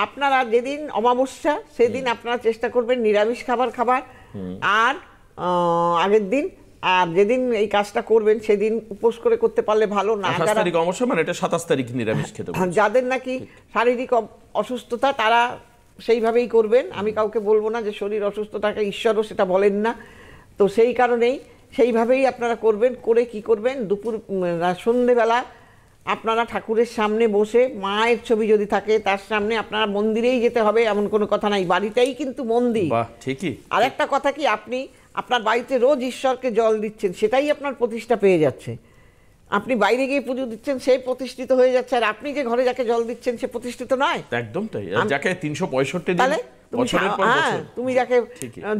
আপনারা যেদিন অমাবস্যা সেদিন আপনারা চেষ্টা করবেন নিরামিষ খাবার খাবার, আর আগের দিন আর যেদিন এই কাজটা করবেন সেদিন উপোস করে করতে পারলে ভালো। না 28 তারিখ অমাবস্যা, মানে এটা 27 তারিখ নিরামিষ খেতে বলছে। যাদের নাকি শারীরিক অসুস্থতা তারা সেইভাবেই করবেন। আমি কাউকে বলবো না যে শরীর অসুস্থতাকে ঈশ্বরও সেটা বলেন না, তো সেই কারণেই সেইভাবেই আপনারা করবেন। করে কি করবেন, দুপুর সন্ধেবেলা আপনারা ঠাকুরের সামনে বসে, মায়ের ছবি যদি থাকে তার সামনে, আপনারা মন্দিরেই যেতে হবে এমন কোনো কথা নাই, বাড়িতেই কিন্তু মন্দির। বাহ, ঠিকই। আর একটা কথা কি, আপনি আপনার বাড়িতে রোজ ঈশ্বরকে জল দিচ্ছেন, সেটাই আপনার প্রতিষ্ঠা পেয়ে যাচ্ছে। আপনি বাইরে গিয়ে পুজো দিচ্ছেন, সেই প্রতিষ্ঠিত হয়ে যাচ্ছে, আর আপনি যে ঘরে যাকে জল দিচ্ছেন সে প্রতিষ্ঠিত নয়। একদম তাই। যাকে 365 দিন তাহলে তুমি যাকে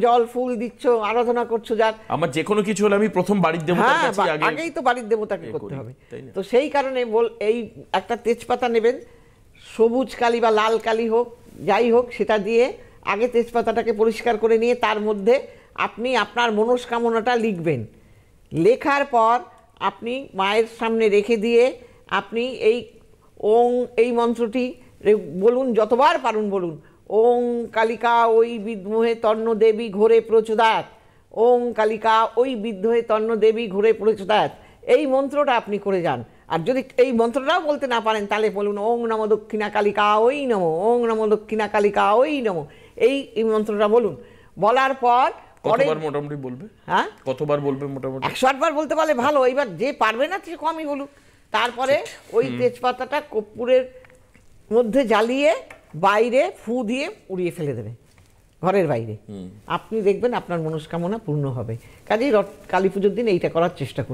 জল ফুল দিচ্ছ, আরাধনা করছো, যার আমার যে কোনো কিছু হলে আমি প্রথম বাড়ির দেবতার কাছে আগেই তো বাড়ির দেবতাকে করতে হবে। তো সেই কারণে এই একটা তেজপাতা নেবেন, সবুজ কালি বা লাল কালি হোক, যাই হোক, সেটা দিয়ে আগে তেজপাতাটাকে পরিষ্কার করে নিয়ে তার মধ্যে আপনি আপনার মনস্কামনাটা লিখবেন। লেখার পর আপনি মায়ের সামনে রেখে দিয়ে আপনি এই মন্ত্রটি বলুন, যতবার পারুন বলুন। ওং কালিকা ওই বিদ্মোহে তন্ন দেবী ঘোরে প্রচোদাত, ওং কালিকা ওই বিদ্মোহে তন্ন দেবী ঘোরে প্রচোদাত। এই মন্ত্রটা আপনি করে যান। আর যদি এই মন্ত্রটাও বলতে না পারেন তাহলে বলুন ওং নমো দক্ষিণা কালিকা ওই নমো, ওং নমো দক্ষিণা কালিকা ওই নমো। এই মন্ত্রটা বলুন। বলার পর কতবার মোটামুটি বলবে? হ্যাঁ, কতবার বলবে মোটামুটি? 108 বার বলতে পারলে ভালো। এবার যে পারবে না সে কমই বলুক। তারপরে ওই তেজপাতাটা কর্পূরের মধ্যে জ্বালিয়ে বাইরে ফু দিয়ে উড়িয়ে ফেলে দেবে ঘরের বাইরে। আপনি দেখবেন আপনার মনস্কামনা পূর্ণ হবে। কাজেই কালী পুজোর দিন এইটা করার চেষ্টা করুন।